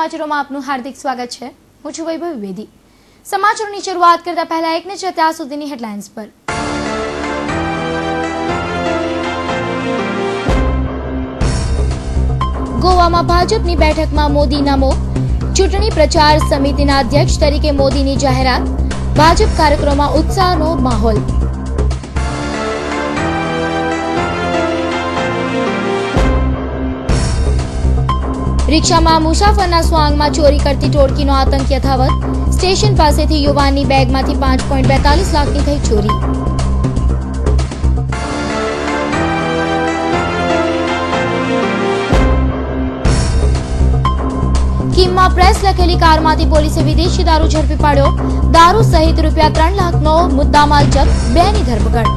સમાચારોમાં આપનું હાર્દિક સ્વાગત છે। હું છું વૈભવ વિવેદી। સમાચારોની શરૂઆત કરતા પહેલા એક નજર અત્યાર સુધીની હેડલાઇન્સ પર। ગોવામાં ભાજપની બેઠકમાં મોદી નમો, ચૂંટણી પ્રચાર સમિતિના અધ્યક્ષ તરીકે મોદીની જાહેરાત, ભાજપ કાર્યક્રમમાં ઉત્સાહનો માહોલ। રિક્ષામાં મુસાફરના સ્વાંગમાં ચોરી કરતી ટોળકીનો આતંક યથાવત, સ્ટેશન પાસેથી યુવાનની બેગમાંથી 5.42 લાખની થઈ ચોરી। કીમમાં પ્રેસ લખેલી કારમાંથી પોલીસે વિદેશી દારૂ ઝડપી પાડ્યો। દારૂ સહિત રૂપિયા 3 લાખનો મુદ્દામાલ જપ્ત, 2ની ધરપકડ।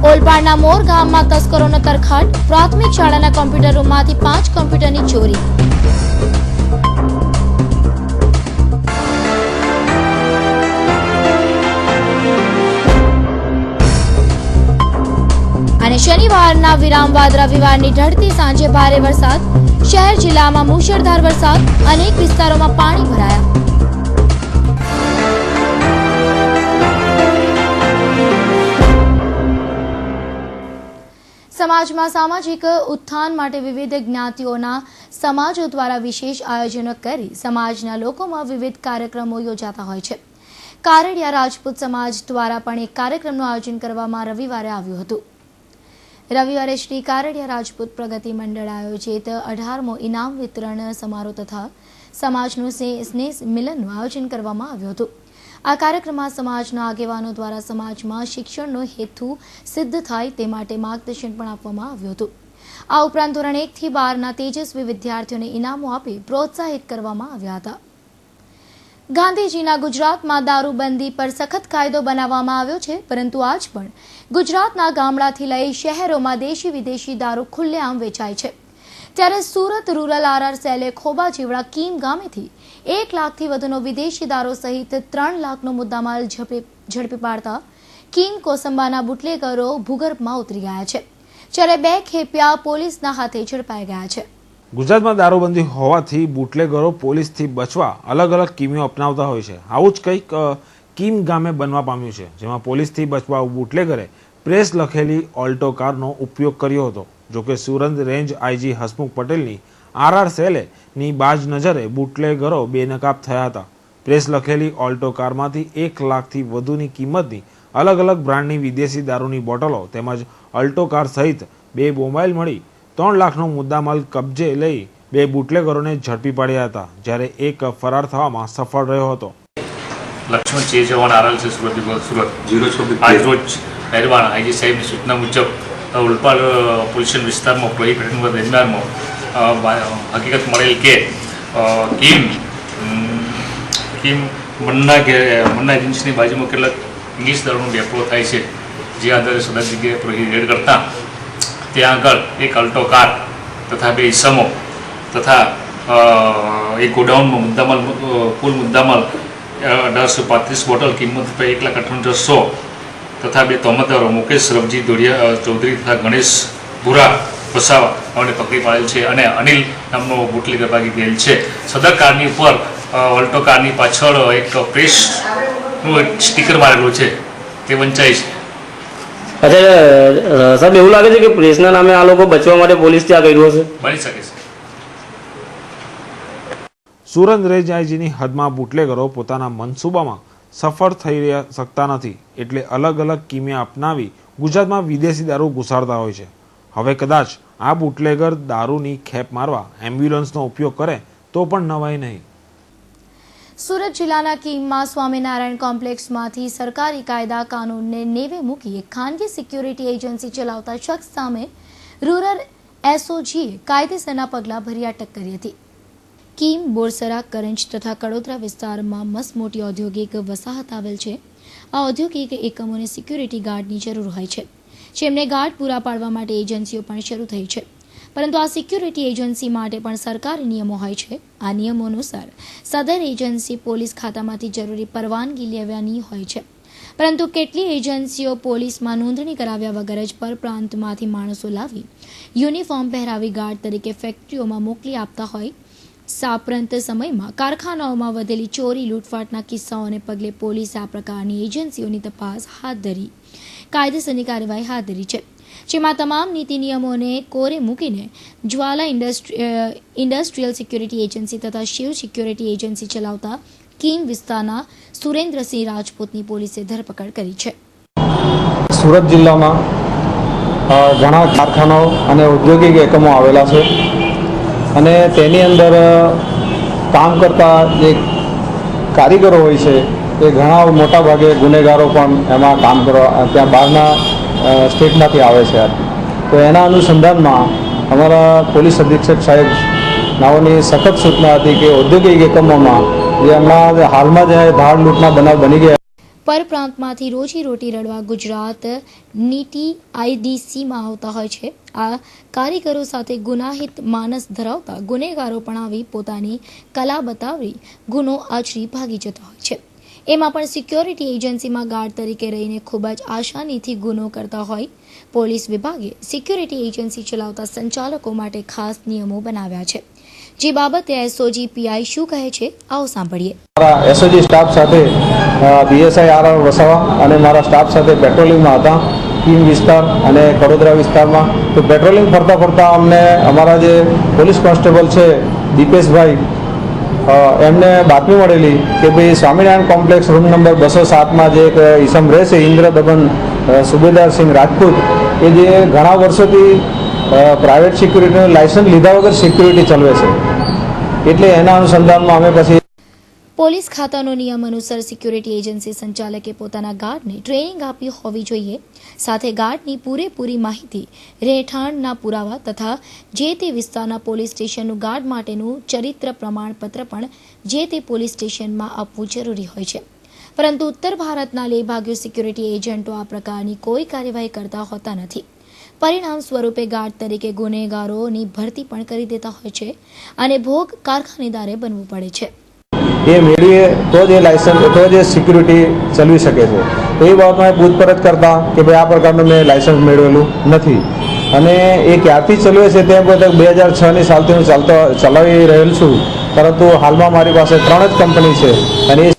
ઓલપાડના મોર ગામમાં તસ્કરોનો તરખાટ, પ્રાથમિક શાળાના કોમ્પ્યુટર રૂમમાંથી 5 કોમ્પ્યુટરની ચોરી। અને શનિવારના વિરામ બાદ રવિવારની ઢળતી સાંજે ભારે વરસાદ, શહેર જિલ્લામાં મુશળધાર વરસાદ, અનેક વિસ્તારોમાં પાણી ભરાયા। સમાજમાં સામાજિક ઉત્થાન માટે વિવિધ જ્ઞાતિઓના સમાજો દ્વારા વિશેષ આયોજનો કરી સમાજના લોકોમાં વિવિધ કાર્યક્રમો યોજાતા હોય છે। કારડિયા રાજપૂત સમાજ દ્વારા પણ એક કાર્યક્રમનું આયોજન કરવામાં રવિવારે આવ્યું હતું। રવિવારે શ્રી કારડિયા રાજપૂત પ્રગતિ મંડળ આયોજિત 18મો ઇનામ વિતરણ સમારોહ તથા સમાજનું સ્નેહ મિલનનું આયોજન કરવામાં આવ્યું હતું। આ કાર્યક્રમમાં સમાજના આગેવાનો દ્વારા સમાજમાં શિક્ષણનો હેતુ સિદ્ધ થાય તે માટે માર્ગદર્શન પણ આપવામાં આવ્યું હતું। આ ઉપરાંત ધોરણ 1 થી 12ના તેજસ્વી વિદ્યાર્થીઓને ઇનામો આપી પ્રોત્સાહિત કરવામાં આવ્યા હતા। ગાંધીજીના ગુજરાતમાં દારૂબંધી પર સખત કાયદો બનાવવામાં આવ્યો છે, પરંતુ આજ પણ ગુજરાતના ગામડાથી લઈ શહેરોમાં દેશી વિદેશી દારૂ ખુલ્લેઆમ વેચાય છે। ત્યારે સુરત રૂરલ આરઆર સેલે ખોબા જેવડા કીમ ગામેથી 1 લાખથી વધુનો વિદેશી દારૂ સહિત 3 લાખનો મુદ્દામાલ ઝડપી પાડતા કીમ કોસંબાના બુટલેગરો ભૂગર્ભમાં ઉતરી ગયા છે, જ્યારે 2 ખેપિયા પોલીસના હાથે ઝડપાઈ ગયા છે। ગુજરાતમાં દારૂબંધી હોવાથી બુટલેગરો પોલીસથી બચવા અલગ અલગ કીમીઓ અપનાવતા હોય છે। આવું જ કંઈક કીમ ગામે બનવા પામ્યું છે, જેમાં પોલીસથી બચવા બુટલેગરે પ્રેસ લખેલી ઓલ્ટો કારનો ઉપયોગ કર્યો હતો। જોકે સુરત રેન્જ આઈજી હસમુખ પટેલની આરઆર સેલેની બાજ નજરે બુટલેગરો બેનકાબ થયા હતા। પ્રેસ લખેલી ઓલ્ટો કારમાંથી 1 લાખથી વધુની કિંમતની અલગ અલગ બ્રાન્ડની વિદેશી દારૂની બોટલો તેમજ ઓલ્ટો કાર સહિત 2 મોબાઈલ મળી 3 લાખનો મુદ્દામાલ કબજે લઈ 2 બુટલેગરોને ઝડપી પાડ્યા હતા, જ્યારે એક ફરાર થવામાં સફળ રહ્યો હતો। લક્ષ્મણ ચે જવાન આરએલ છે સુરત આજરોજ મહેરબાન આઈજી સાહેબની સૂચના મુજબ ઓલપાડ પોલીસ વિસ્તારમાં પ્રોહિબિશન દરમિયાનમાં હકીકત મળેલ કે કીમ મન્ના એજન્સીની બાજુમાં કેટલાક ઇંગ્લિશ દારૂનો ડેપો થાય છે, જે આધારે સદા જગ્યાએ પ્રોહિબિટ કરતા ત્યાં આગળ એક અલ્ટો કાર તથા 2 ઈસમો તથા એક ગોડાઉનમાં મુદ્દામાલ કુલ મુદ્દામાલ 1835 બોટલ કિંમત ₹1,98,100 તથા 2 તોમતદારો મુકેશ રવજી ચૌધરી તથા ગણેશ ભુરા વસાવા અને પકડી પાડેલ છે અને અનિલ નામનો બુટલેગર ભાગી ગયેલ છે। સદર કારની ઉપર ઓલ્ટો કારની પાછળ એક પ્રેસનું એક સ્ટીકર મારેલું છે, તે વંચાય છે। અચ્છા સાહેબ, એવું લાગે છે કે પ્રેસના નામે આ લોકો બચવા માટે પોલીસ ત્યાં કર્યું હશે? બની શકે છે। સુરત રેન્જ આઈજીની હદમાં બુટલેગરો પોતાના મનસૂબામાં સફળ થઈ શકતા નથી, એટલે અલગ અલગ કીમિયા અપનાવી ગુજરાતમાં વિદેશી દારૂ ઘુસાડતા હોય છે। હવે કદાચ આ બુટલેગર દારૂની ખેપ મારવા એમ્બ્યુલન્સનો ઉપયોગ કરે તો પણ નવાઈ નહીં। સુરત જિલ્લાના કીમમાં સ્વામિનારાયણ કોમ્પ્લેક્સમાંથી સરકારી કાયદા કાનૂનને નેવે મૂકી એક ખાનગી સિક્યુરિટી એજન્સી ચલાવતા શખ્સ સામે રૂરલ એસઓજીએ કાયદેસરના પગલાં ભરી અટક કરી હતી। કીમ, બોરસરા, કરંજ તથા કડોદરા વિસ્તારમાં મસમોટી ઔદ્યોગિક વસાહત આવેલ છે। આ ઔદ્યોગિક એકમોને સિક્યુરિટી ગાર્ડની જરૂર હોય છે, જેમને ગાર્ડ પૂરા પાડવા માટે એજન્સીઓ પણ શરૂ થઈ છે, પરંતુ આ સિક્યુરિટી એજન્સી માટે પણ સરકારી નિયમો હોય છે। આ નિયમો અનુસાર સદર એજન્સી પોલીસ ખાતામાંથી જરૂરી પરવાનગી લેવાની હોય છે। પરંતુ કેટલી એજન્સીઓ પોલીસમાં નોંધણી કરાવ્યા વગર જ પરપ્રાંતમાંથી માણસો લાવી યુનિફોર્મ પહેરાવી ગાર્ડ તરીકે ફેક્ટરીઓમાં મોકલી આપતા હોય. સાંપ્રત સમયમાં કારખાનાઓમાં વધેલી ચોરી લૂંટફાટના કિસ્સાઓને પગલે પોલીસે આ પ્રકારની એજન્સીઓની તપાસ હાથ ધરી કાયદેસરની કાર્યવાહી હાથ ધરી છે, જેમાં તમામ નીતિ નિયમોને કોરે મૂકીને જ્વાલા ઇન્ડસ્ટ્રીયલ સિક્યુરિટી એજન્સી તથા શિવ સિક્યુરિટી એજન્સી ચલાવતા કીમ વિસ્તારના સુરેન્દ્રસિંહ રાજપૂતની પોલીસે ધરપકડ કરી છે. સુરત જિલ્લામાં ઘણા કારખાનાઓ અને ઔદ્યોગિક એકમો આવેલા છે અને તેની અંદર કામ કરતા જે કારીગરો હોય છે એ ઘણા મોટા ભાગે ગુનેગારો પણ એમાં કામ કરવા ત્યાં બહારના સ્ટેટમાંથી આવે છે. તો એના અનુસંધાનમાં અમારા પોલીસ અધિક્ષક સાહેબ નાઓની સખત સૂચના હતી કે ઔદ્યોગિક એકમોમાં જે હમણાં હાલમાં જે ધાડ લૂંટના બનાવ બની ગયા પરપ્રાંતમાંથી રોજીરોટી રળવા ગુજરાત નીતિ આઈડીસીમાં આવતા હોય છે. આ કારીગરો સાથે ગુનાહિત માનસ ધરાવતા ગુનેગારો પણ આવી પોતાની કલા બતાવી ગુનો આચરી ભાગી જતા હોય છે. એમાં પણ સિક્યોરિટી એજન્સીમાં ગાર્ડ તરીકે રહીને ખૂબ જ આસાનીથી ગુનો કરતા હોય. પોલીસ વિભાગે સિક્યોરિટી એજન્સી ચલાવતા સંચાલકો માટે ખાસ નિયમો બનાવ્યા છે, જે બાબતે એસઓજી પીઆઈ શું કહે છે, આવો સાંભળીએ. મારા એસઓજી સ્ટાફ સાથે પીએસઆઈ આર વસાવા અને મારા સ્ટાફ સાથે પેટ્રોલિંગમાં હતા કીમ વિસ્તાર અને કડોદરા વિસ્તારમાં. તો પેટ્રોલિંગ ફરતા ફરતા અમને અમારા જે પોલીસ કોન્સ્ટેબલ છે દીપેશભાઈ, એમને બાતમી મળેલી કે ભાઈ સ્વામિનારાયણ કોમ્પ્લેક્સ રૂમ નંબર 207માં જે એક ઈસમ રહે છે ઇન્દ્ર દબન સુબેદાર સિંહ રાજપૂત, કે જે ઘણા વર્ષોથી પ્રાઇવેટ સિક્યુરિટીનું લાયસન્સ લીધા વગર સિક્યુરિટી ચલાવે છે. એટલે એના અનુસંધાનમાં અમે પછી પોલીસ ખાતાનો નિયમ અનુસાર સિક્યુરિટી એજન્સી સંચાલકે પોતાના ગાર્ડને ટ્રેનિંગ આપી હોવી જોઈએ. સાથે ગાર્ડની પૂરેપૂરી માહિતી, રહેઠાણના પુરાવા તથા જે તે વિસ્તારના પોલીસ સ્ટેશનનું ગાર્ડ માટેનું ચરિત્ર પ્રમાણપત્ર પણ જે તે પોલીસ સ્ટેશનમાં આપવું જરૂરી હોય છે. પરંતુ ઉત્તર ભારતના લેભાગ્યો સિક્યુરિટી એજન્ટો આ પ્રકારની કોઈ કાર્યવાહી કરતા હોતા નથી. પરિણામ સ્વરૂપે ગાર્ડ તરીકે ગુનેગારોની ભરતી પણ કરી દેતા હોય છે અને ભોગ કારખાનેદારે બનવું પડે છે. એ મેળવીએ તો જ એ લાયસન્સ તો જ એ સિક્યુરિટી ચલાવી શકે છે. તો એ બાબતમાં પૂછપરછ કરતા કે ભાઈ આ પ્રકારનું મેં લાયસન્સ મેળવેલું નથી અને એ ક્યારથી ચલાવે છે તેમ કહેતા 2006ની સાલથી હું ચલાવી રહેલ છું, પરંતુ હાલમાં મારી પાસે 3 જ કંપની છે. અને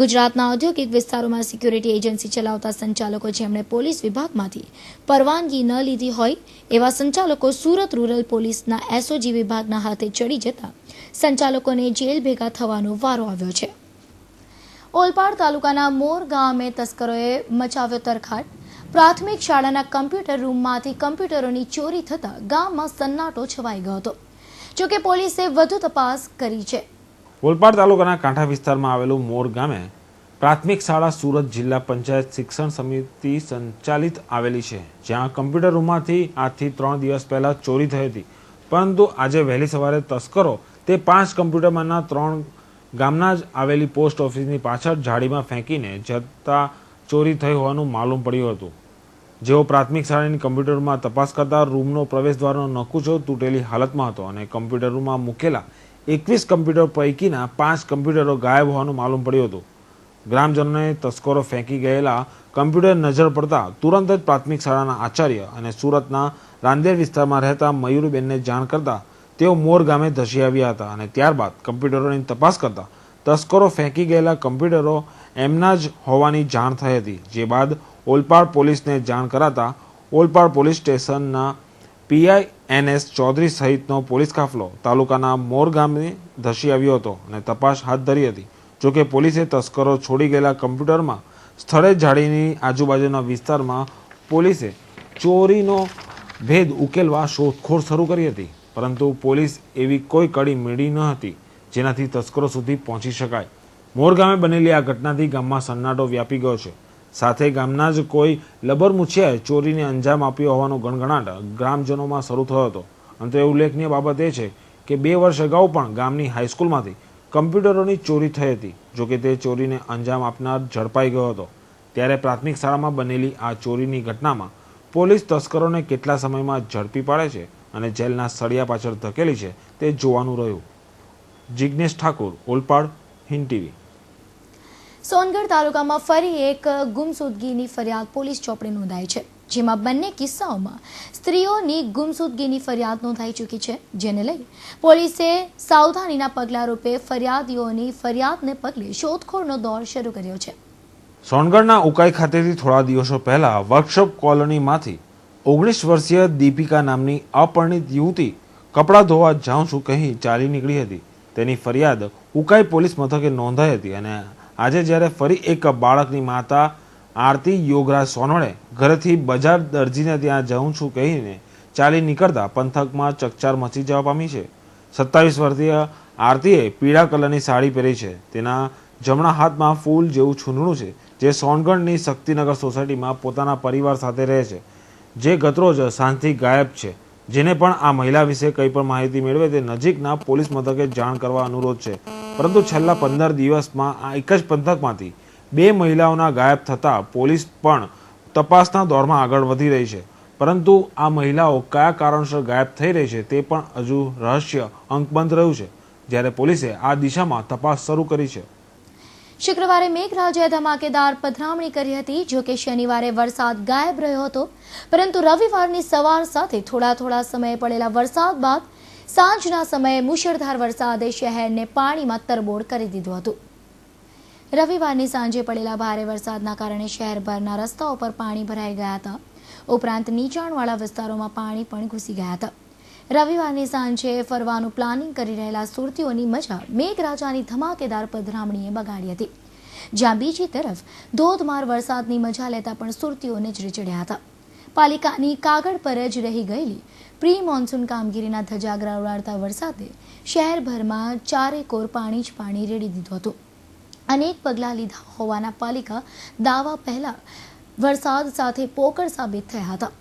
ગુજરાતના ઔદ્યોગિક વિસ્તારોમાં સિક્યુરિટી એજન્સી ચલાવતા સંચાલકો જેમણે પોલીસ વિભાગમાંથી પરવાનગી ન લીધી હોય એવા સંચાલકો સુરત રૂરલ પોલીસના એસઓજી વિભાગના હાથે ચડી જતા સંચાલકોને જેલ ભેગા થવાનો વારો આવ્યો છે. ઓલપાડ તાલુકાના મોર ગામે તસ્કરોએ મચાવ્યો તરખાટ. પ્રાથમિક શાળાના કમ્પ્યુટર રૂમમાંથી કમ્પ્યુટરોની ચોરી થતા ગામમાં સન્નાટો છવાઈ ગયો હતો. જોકે પોલીસે વધુ તપાસ કરી છે. ઓલપાડ તાલુકાના કાંઠા વિસ્તારમાં આવેલું મોર ગામે પ્રાથમિક શાળા સુરત જિલ્લા પંચાયત શિક્ષણ સમિતિ સંચાલિત આવેલી છે, જ્યાં કમ્પ્યુટર રૂમમાંથી આજથી 3 દિવસ પહેલા ચોરી થઈ હતી. પરંતુ આજે વહેલી સવારે તસ્કરો તે 5 કમ્પ્યુટરમાંના 3 ગામના જ આવેલી પોસ્ટ ઓફિસની પાછળ ઝાડીમાં ફેંકીને જતા ચોરી થઈ હોવાનું માલુમ પડ્યું હતું. જેઓ પ્રાથમિક શાળાની કમ્પ્યુટરમાં તપાસ કરતા રૂમનો પ્રવેશદ્વારનો નકુચો તૂટેલી હાલતમાં હતો અને કમ્પ્યુટર રૂમમાં મૂકેલા 21 કમ્પ્યુટર પૈકીના 5 કમ્પ્યુટરો ગાયબ હોવાનું માલુમ પડ્યું હતું. ગ્રામજનોને તસ્કરો ફેંકી ગયેલા કમ્પ્યુટર નજર પડતા તુરંત જ પ્રાથમિક શાળાના આચાર્ય અને સુરતના રાંદેર વિસ્તારમાં રહેતા મયુરીબેનને જાણ કરતા તેઓ મોર ગામે ધસી આવ્યા હતા અને ત્યારબાદ કમ્પ્યુટરોની તપાસ કરતા તસ્કરો ફેંકી ગયેલા કમ્પ્યુટરો એમના જ હોવાની જાણ થઈ હતી. જે બાદ ઓલપાડ પોલીસને જાણ કરાતા ઓલપાડ પોલીસ સ્ટેશનના પીઆઈ NS ચૌધરી સહિતનો પોલીસ કાફલો તાલુકાના મોર ગામે ધસી આવ્યો હતો અને તપાસ હાથ ધરી હતી. જોકે પોલીસે તસ્કરો છોડી ગયેલા કમ્પ્યુટરમાં સ્થળે ઝાડીની આજુબાજુના વિસ્તારમાં પોલીસે ચોરીનો ભેદ ઉકેલવા શોધખોળ શરૂ કરી હતી, પરંતુ પોલીસ એવી કોઈ કડી મેળવી ન હતી જેનાથી તસ્કરો સુધી પહોંચી શકાય. મોર ગામે બનેલી આ ઘટનાથી ગામમાં સન્નાટો વ્યાપી ગયો છે. સાથે ગામના જ કોઈ લબરમુછિયાએ ચોરીને અંજામ આપ્યો હોવાનો ગણગણાટ ગ્રામજનોમાં શરૂ થયો હતો. અંતે ઉલ્લેખનીય બાબત એ છે કે 2 વર્ષ અગાઉ પણ ગામની હાઈસ્કૂલમાંથી કમ્પ્યુટરોની ચોરી થઈ હતી. જોકે તે ચોરીને અંજામ આપનાર ઝડપાઈ ગયો હતો. ત્યારે પ્રાથમિક શાળામાં બનેલી આ ચોરીની ઘટનામાં પોલીસ તસ્કરોને કેટલા સમયમાં ઝડપી પાડે છે અને જેલના સળિયા પાછળ ધકેલી છે તે જોવાનું રહ્યું. જિગ્નેશ ઠાકુર, ઓલપાડ, હિન્દ ટીવી. સોનગઢ તાલુકામાં ફરી એક ગુમસુદગીની ફરિયાદ પોલીસ ચોપડે નોંધાઈ છે, જેમાં બંને કિસ્સાઓમાં સ્ત્રીઓની ગુમસુદગીની ફરિયાદ નોંધાઈ ચૂકી છે, જેને લઈ પોલીસે સાવધાનીના પગલા રૂપે ફરિયાદીઓની ફરિયાદને પગલે શોધખોળનો દોર શરૂ કર્યો છે. સોનગઢના ઉકાઈ ખાતેથી થોડા દિવસો પહેલા વર્કશોપ કોલોનીમાંથી 19 વર્ષીય દીપિકા નામની અપરિણિત યુવતી કપડાં ધોવા જાઉં છું કહી ચાલી નીકળી હતી. તેની ફરિયાદ ઉકાઈ પોલીસ મથકે નોંધાઈ હતી અને આજે જ્યારે ફરી એક બાળકની માતા આરતી યોગરાજ સોનવડે ઘરેથી બજાર દરજીને ત્યાં જાઉં છું કહીને ચાલી નીકળતા પંથકમાં ચકચાર મચી જવા પામી છે. 27 વર્ષીય આરતીએ પીળા કલરની સાડી પહેરી છે. તેના જમણા હાથમાં ફૂલ જેવું છૂંદણું છે, જે સોનગઢની શક્તિનગર સોસાયટીમાં પોતાના પરિવાર સાથે રહે છે, જે ગતરોજ સાંજથી ગાયબ છે. જેને પણ આ મહિલા વિશે કંઈ પણ માહિતી મેળવે તે નજીકના પોલીસ મથકે જાણ કરવા અનુરોધ છે. પરંતુ છેલ્લા 15 દિવસમાં આ એક જ પંથકમાંથી 2 મહિલાઓના ગાયબ થતાં પોલીસ પણ તપાસના દોરમાં આગળ વધી રહી છે. પરંતુ આ મહિલાઓ કયા કારણસર ગાયબ થઈ રહી છે તે પણ હજુ રહસ્ય અંકબંધ રહ્યું છે, જ્યારે પોલીસે આ દિશામાં તપાસ શરૂ કરી છે. શુક્રવારે મેઘરાજાએ ધમાકેદાર પધરામણી કરી હતી. જો કે શનિવારે વરસાદ ગાયબ રહ્યો હતો, પરંતુ રવિવારની સવાર સાથે થોડા સમયે પડેલા વરસાદ બાદ સાંજના સમયે મુશળધાર વરસાદે શહેરને પાણીમાં તરબોળ કરી દીધું હતું. રવિવારની સાંજે પડેલા ભારે વરસાદના કારણે શહેરભરના રસ્તાઓ પર પાણી ભરાઈ ગયા હતા. ઉપરાંત નીચાણવાળા વિસ્તારોમાં પાણી પણ ઘૂસી ગયા હતા. રવિવારની સાંજે ફરવાનું પ્લાનિંગ કરી રહેલા સુરતીઓની મજા મેઘરાજાની ધમાકેદાર પધરામણીએ બગાડી હતી, જ્યાં બીજી તરફ ધોધમાર વરસાદની મજા લેતા પણ સુરતીઓ નજરે ચડ્યા હતા. પાલિકાની કાગળ પર જ રહી ગયેલી પ્રી મોન્સૂન કામગીરીના ધજાગરા ઉડાડતા વરસાદે શહેરભરમાં ચારેકોર પાણી જ પાણી રેડી દીધું હતું. અનેક પગલાં લીધા હોવાના પાલિકા દાવા પહેલા વરસાદ સાથે પોકળ સાબિત થયા હતા.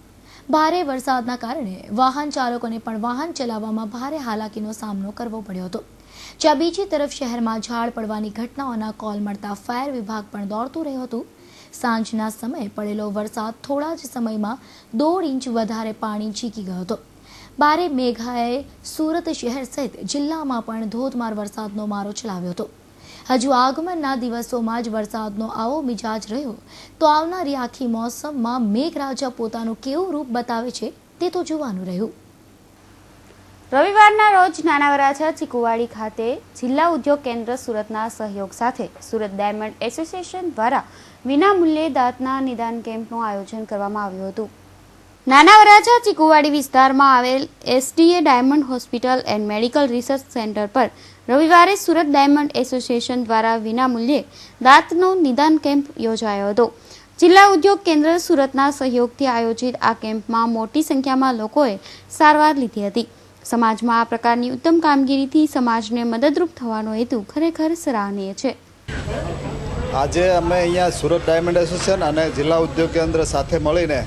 ભારે વરસાદના કારણે વાહન ચાલકોને પણ વાહન ચલાવવામાં ભારે હાલાકીનો સામનો કરવો પડ્યો હતો, જ્યાં બીજી તરફ શહેરમાં ઝાડ પડવાની ઘટનાઓના કોલ મળતા ફાયર વિભાગ પણ દોડતું રહ્યું હતું. સાંજના સમયે પડેલો વરસાદ થોડા જ સમયમાં 1.5 ઇંચ વધારે પાણી ચીકી ગયો હતો. ભારે મેઘાએ સુરત શહેર સહિત જિલ્લામાં પણ ધોધમાર વરસાદનો મારો ચલાવ્યો હતો. હજુ આગમનના દિવસોમાં જ વરસાદનો આવો મિજાજ રહ્યો તો આવનારી આખી મોસમમાં મેઘરાજા પોતાનું કેવું રૂપ બતાવે છે તે તો જોવાનું રહ્યું. રવિવારના રોજ નાના વરાછા ચીકુવાડી ખાતે જિલ્લા ઉદ્યોગ કેન્દ્ર સુરતના સહયોગ સાથે સુરત ડાયમંડ એસોસિએશન દ્વારા વિનામૂલ્યે દાંતના નિદાન કેમ્પનું આયોજન કરવામાં આવ્યું હતું. નાના વરાછા ચીકુવાડી વિસ્તારમાં આવેલ SDA diamond hospital and medical research centre પર રવિવારે સુરત ડાયમંડ એસોસિએશન દ્વારા વિનામૂલ્યે દાંતનો નિદાન કેમ્પ યોજાયો હતો. જિલ્લા ઉદ્યોગ કેન્દ્ર સુરતના સહયોગથી આયોજિત આ કેમ્પમાં મોટી સંખ્યામાં લોકોએ સારવાર લીધી હતી. સમાજમાં આ પ્રકારની ઉત્તમ કામગીરીથી સમાજને મદદરૂપ થવાનો હેતુ ખરેખર સરાહનીય છે. આજે અમે અહીંયા સુરત ડાયમંડ એસોસિએશન અને જિલ્લા ઉદ્યોગ કેન્દ્ર સાથે મળીને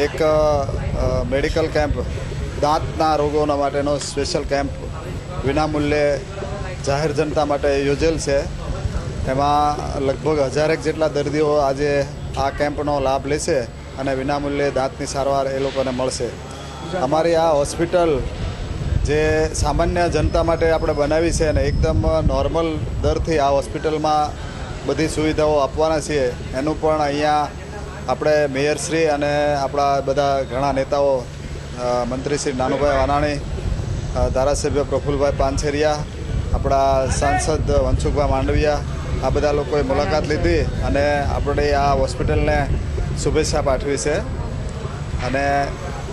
એક મેડિકલ કેમ્પ, દાંતના રોગોના માટેનો સ્પેશિયલ કેમ્પ વિનામૂલ્યે જાહેર જનતા માટે યોજેલ છે. એમાં લગભગ 1000 જેટલા દર્દીઓ આજે આ કેમ્પનો લાભ લેશે અને વિનામૂલ્યે દાંતની સારવાર એ લોકોને મળશે. અમારી આ હોસ્પિટલ જે સામાન્ય જનતા માટે આપણે બનાવી છે અને એકદમ નોર્મલ દરથી આ હોસ્પિટલમાં બધી સુવિધાઓ આપવાના છીએ, એનું પણ અહીંયા આપણે મેયરશ્રી અને આપણા બધા ઘણા નેતાઓ, મંત્રી શ્રી નાનુભાઈ વાનાણી, ધારાસભ્ય પ્રફુલભાઈ પાનછેરિયા, આપણા સાંસદ વંશુકભાઈ માંડવિયા, આ બધા લોકોએ મુલાકાત લીધી અને આપણે આ હોસ્પિટલને શુભેચ્છા પાઠવી છે. અને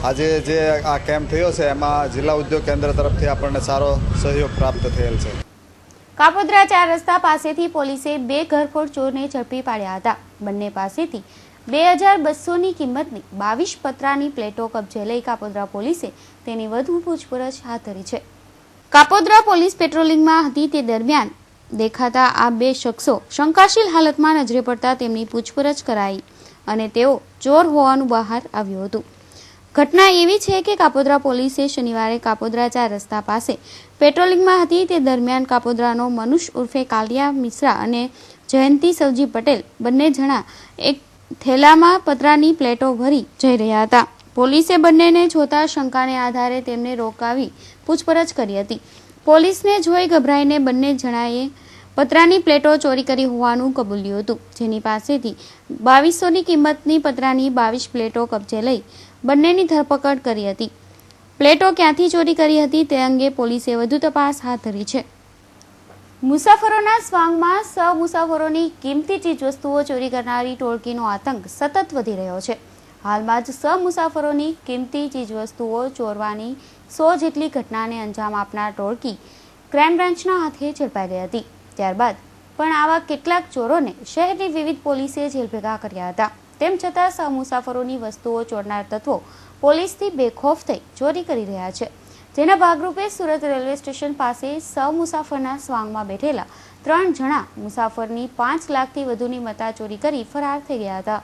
આજે જે આ કેમ્પ થયો છે એમાં જિલ્લા ઉદ્યોગ કેન્દ્ર તરફથી આપણને સારો સહયોગ પ્રાપ્ત થયેલ છે. કાપોદ્રા 4 રસ્તા પાસેથી પોલીસે 2 ઘરફોડ ચોરને ઝડપી પાડ્યા હતા. બંને પાસેથી 2200ની કિંમતની 22 પતરાની પ્લેટો કબજે લઈ કાપોદ્રા પોલીસે તેની વધુ પૂછપરછ હાથ ધરી છે. કાપોદ્રા પોલીસ પેટ્રોલિંગમાં હતી તે દરમિયાન દેખાતા આ 2 શખ્સો શંકાશીલ હાલતમાં નજરે પડતા તેમની પૂછપરછ કરાઈ અને તેઓ ચોર હોવાનું બહાર આવ્યું હતું. ઘટના એવી છે કે કાપોદ્રા પોલીસે શનિવારે કાપોદ્રા 4 રસ્તા પાસે પેટ્રોલિંગમાં હતી તે દરમિયાન કાપોદ્રાનો મનુષ ઉર્ફે કાલિયા મિશ્રા અને જયંતી સવજી પટેલ બંને જણા એક થેલામાં પતરાની પ્લેટો ભરી જઈ રહ્યા હતા. પોલીસે બંનેને જોતા શંકાને આધારે તેમને રોકાવી પૂછપરછ કરી હતી. પોલીસને જોઈ ગભરાઈને બંને જણાએ પતરાની પ્લેટો ચોરી કરી હોવાનું કબૂલ્યું હતું, જેની પાસેથી 2200ની કિંમતની પતરાની 22 પ્લેટો કબજે લઈ બંનેની ધરપકડ કરી હતી. પ્લેટો ક્યાંથી ચોરી કરી હતી તે અંગે પોલીસે વધુ તપાસ હાથ ધરી છે. મુસાફરોના સ્વાંગમાં મુસાફરોની કિંમતી ચીજવસ્તુઓ ચોરી કરનારી ટોળકીનો આતંક સતત વધી રહ્યો છે. હાલમાં જ મુસાફરોની કિંમતી ચીજવસ્તુઓ ચોરવાની 100 જેટલી ઘટનાને અંજામ આપનાર ટોળકી ક્રાઇમ બ્રાન્ચના હાથે ઝડપાઈ ગઈ હતી. ત્યારબાદ પણ આવા કેટલાક ચોરોને શહેરની વિવિધ પોલીસે જેલભેગા કર્યા હતા. તેમ છતાં મુસાફરોની વસ્તુઓ ચોરનાર તત્વો પોલીસથી બેખોફ થઈ ચોરી કરી રહ્યા છે. જેના ભાગરૂપે સુરત રેલવે સ્ટેશન પાસે મુસાફરના સ્વાંગમાં બેઠેલા 3 જણા મુસાફરની 5 લાખથી વધુની મતા ચોરી કરી ફરાર થઈ ગયા હતા.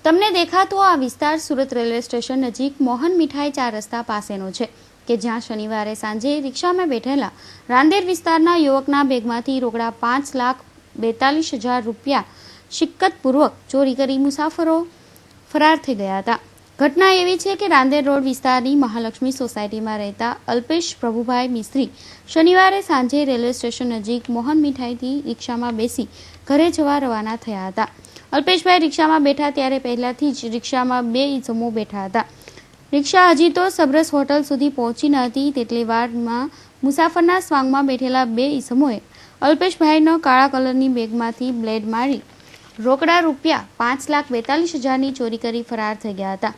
તમને દેખાતો આ વિસ્તાર સુરત રેલવે સ્ટેશન નજીક મોહન મીઠાઈ 4 રસ્તા પાસેનો છે કે જ્યાં શનિવારે સાંજે રિક્ષામાં બેઠેલા રાંદેર વિસ્તારના યુવકના બેગમાંથી રોકડા 5,42,000 રૂપિયા શિક્કતપૂર્વક ચોરી કરી મુસાફરો ફરાર થઈ ગયા હતા. ઘટના એવી છે કે રાંદેર રોડ વિસ્તારની મહાલક્ષ્મી સોસાયટીમાં રહેતા અલ્પેશ પ્રભુભાઈ મિસ્ત્રી શનિવારે સાંજે રેલવે સ્ટેશન નજીક મોહન મીઠાઈથી રિક્ષામાં બેસી ઘરે જવા રવાના થયા હતા. અલ્પેશભાઈ રિક્ષામાં બેઠા ત્યારે પહેલાથી જ રિક્ષામાં 2 ઈસમો બેઠા હતા. રિક્ષા હજી તો સબરસ હોટલ સુધી પહોંચી ન હતી તેટલી વારમાં મુસાફરના સ્વાંગમાં બેઠેલા 2 ઈસમોએ અલ્પેશભાઈનો કાળા કલરની બેગમાંથી બ્લેડ મારી રોકડા રૂપિયા 5,42,000ની ચોરી કરી ફરાર થઈ ગયા હતા.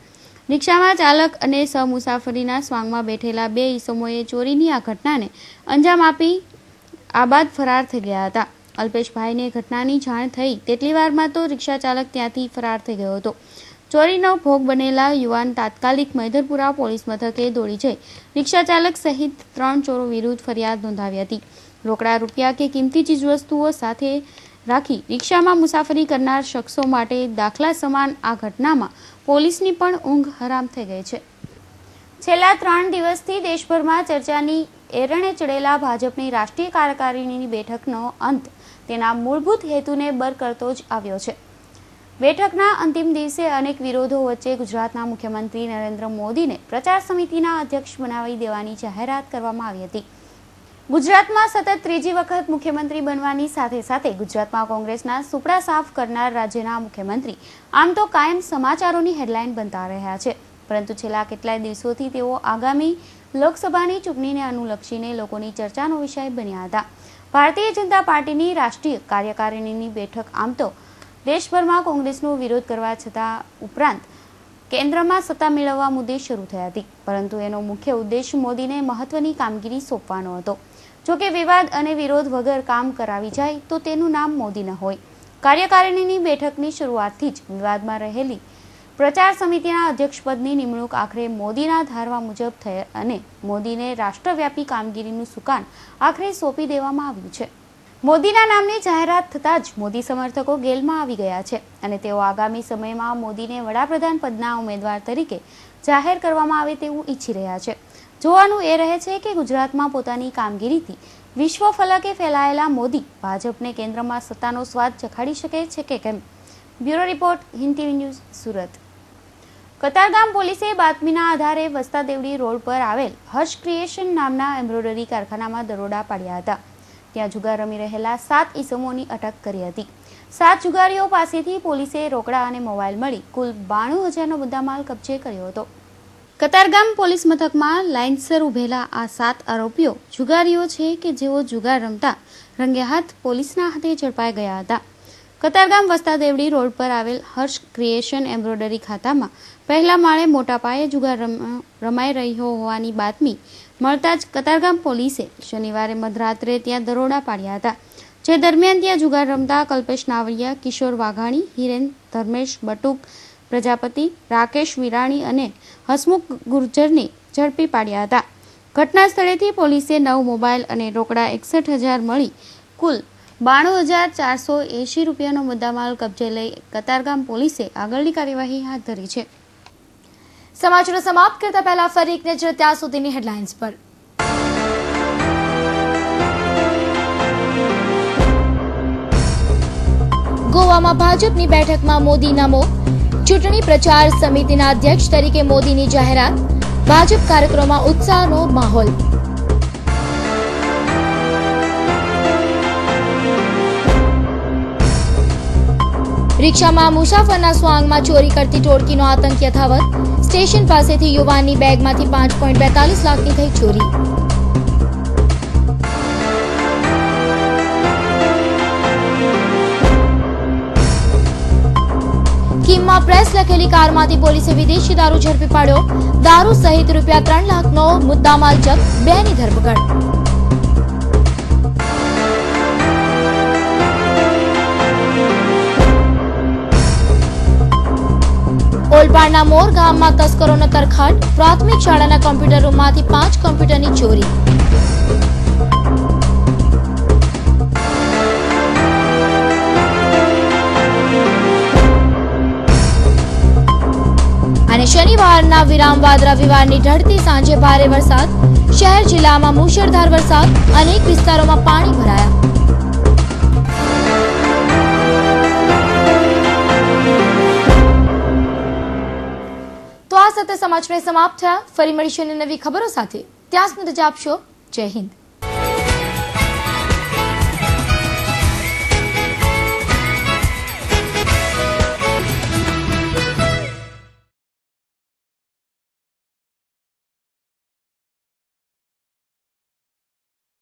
રિક્ષામાં ચાલક અને મુસાફરીના સ્વાંગમાં બેઠેલા 2 ઈસમોએ ચોરીની આ ઘટનાને અંજામ આપી આ બાદ ફરાર થઈ ગયા હતા. અલ્પેશભાઈને ઘટનાની જાણ થઈ તેટલી વારમાં તો રિક્ષા ચાલક ત્યાંથી ફરાર થઈ ગયો હતો. ચોરીનો ભોગ બનેલા યુવાન તાત્કાલિક મૈદરપુરા પોલીસ મથકે દોડી જઈ રિક્ષા ચાલક સહિત 3 ચોરો વિરુદ્ધ ફરિયાદ નોંધાવી હતી. રોકડા રૂપિયા કે કિંમતી ચીજવસ્તુઓ સાથે રાખી રિક્ષામાં મુસાફરી કરનાર શખ્સો માટે દાખલા સમાન આ ઘટનામાં પોલીસની પણ ઊંઘ હરામ થઈ ગઈ છે. છેલ્લા 3 દિવસથી દેશભરમાં ચર્ચાની એરણે ચડેલા ભાજપની રાષ્ટ્રીય કાર્યકારિણીની બેઠકનો અંત તેના મૂળભૂત હેતુને બર કરતો જ આવ્યો છે. બેઠકના અંતિમ દિવસે અનેક વિરોધો વચ્ચે ગુજરાતના મુખ્યમંત્રી નરેન્દ્ર મોદીને પ્રચાર સમિતિના અધ્યક્ષ બનાવી દેવાની જાહેરાત કરવામાં આવી હતી. ગુજરાતમાં સતત 3જી વખત મુખ્યમંત્રી બનવાની સાથે સાથે ગુજરાતમાં કોંગ્રેસના સુપડા સાફ કરનાર રાજ્યના મુખ્યમંત્રી આમ તો કાયમ સમાચારોની હેડલાઇન બનતા રહ્યા છે, પરંતુ છેલ્લા કેટલાય દિવસોથી તેઓ આગામી લોકસભાની ચૂંટણીને અનુલક્ષીને લોકોની ચર્ચાનો વિષય બન્યા હતા. ભારતીય જનતા પાર્ટીની રાષ્ટ્રીય કાર્યકારિણીની બેઠક આમ તો દેશભરમાં કોંગ્રેસનો વિરોધ કરવા છતાં ઉપરાંત કેન્દ્રમાં સત્તા મેળવવા મુદ્દે શરૂ થઈ હતી, પરંતુ એનો મુખ્ય ઉદ્દેશ મોદીને મહત્વની કામગીરી સોંપવાનો હતો. જોકે વિવાદ અને વિરોધ વગર કામ કરાવી જાય તો તેનું નામ મોદી ન હોય. કાર્યકારિણીની બેઠકની શરૂઆતથી જ વિવાદમાં રહેલી પ્રચાર સમિતિના અધ્યક્ષપદની નિમણૂક આખરે મોદીના ધારવા મુજબ થઈ અને મોદીને રાષ્ટ્રવ્યાપી કામગીરીનું સુકાન આખરે સોંપી દેવામાં આવ્યું છે. મોદીના નામની જાહેરાત થતાં જ મોદી સમર્થકો ગેલમાં આવી ગયા છે અને તેઓ આગામી સમયમાં મોદીને વડાપ્રધાન પદના ઉમેદવાર તરીકે જાહેર કરવામાં આવે તેવું ઈચ્છી રહ્યા છે. જોવાનું એ રહે છે કે ગુજરાતમાં પોતાની કામગીરીથી વિશ્વ ફલકે ફેલાયેલા મોદી ભાજપને કેન્દ્રમાં સત્તાનો સ્વાદ ચખાડી શકે છે કે કેમ. Bureau report, Hind TV news, Surat. Katargam પોલીસે બાતમીના આધારે વસ્તા દેવડી રોડ પર આવેલ હર્ષ ક્રિએશન નામના એમ્બ્રોઇડરી કારખાનામાં દરોડા પાડ્યા હતા. ત્યાં જુગાર રમી રહેલા 7 ઈસમોની અટક કરી હતી. 7 જુગારીઓ પાસેથી પોલીસે રોકડા અને મોબાઈલ મળી કુલ 92,000નો મુદ્દામાલ કબજે કર્યો હતો. કતારગામ પોલીસ મથકમાં લાઇનસર ઉભેલા આ 7 આરોપીઓ જુગારીઓ છે કે જેઓ જુગાર રમતા રંગે હાથ પોલીસના હાથે ઝડપાઈ ગયા હતા. કતારગામ વસ્તા દેવડી રોડ પર આવેલ હર્ષ ક્રિએશન એમ્બ્રોઇડરી ખાતામાં પહેલા માળે મોટા પાયે જુગાર રમાઈ રહ્યો હોવાની બાતમી મળતા જ કતારગામ પોલીસે શનિવારે મધરાત્રે ત્યાં દરોડા પાડ્યા હતા. જે દરમિયાન ત્યાં જુગાર રમતા કલ્પેશ નાવડિયા, કિશોર વાઘાણી, હિરેન ધર્મેશ બટુક પ્રજાપતિ, રાકેશ વિરાણી અને હસમુખ ગુર્જરને ઝડપી પાડ્યા હતા. ઘટના સ્થળેથી પોલીસે 9 મોબાઈલ અને રોકડા 61,000 મળી કુલ 92,480 રૂપિયાનો મુદ્દામાલ કબજે લઈ કતારગામ પોલીસે આગળની કાર્યવાહી હાથ ધરી છે. સમાચારો સમાપ્ત કરતા પહેલા ફરી એક નજર ત્યાં સુધીની હેડલાઇન્સ પર. ગોવામાં ભાજપની બેઠકમાં મોદી નમો, ચૂંટણી પ્રચાર સમિતિના અધ્યક્ષ તરીકે મોદીની જાહેરાત, ભાજપ કાર્યક્રમમાં ઉત્સાહનો માહોલ. રિક્ષામાં મુસાફરના સ્વાંગમાં ચોરી કરતી ટોળકીનો આતંક યથાવત. સ્ટેશન પાસેથી યુવાનની બેગમાંથી 5.42 લાખની થઈ ચોરી. કીમમાં પ્રેસ લખેલી કારમાંથી પોલીસે વિદેશી દારૂ ઝડપી પાડ્યો. દારૂ સહિત રૂપિયા 3 લાખનો મુદ્દામાલ જપ્ત, 2ની ધરપકડ. ઓલપાડના મોર ગામમાં તસ્કરોનો તરખાટ. પ્રાથમિક શાળાના કોમ્પ્યુટર રૂમમાંથી 5 કોમ્પ્યુટરની ચોરી. અને શનિવારના વિરામ બાદ રવિવારની ઢળતી સાંજે ભારે વરસાદ. શહેર જિલ્લામાં મુશળધાર વરસાદ, અનેક વિસ્તારોમાં પાણી ભરાયા. તો આ સાથે સમાચાર સમાપ્ત થયા. ફરી મળીશું નવી ખબરો સાથે. ત્યાં સુધી રજા આપશો. જય હિન્દ.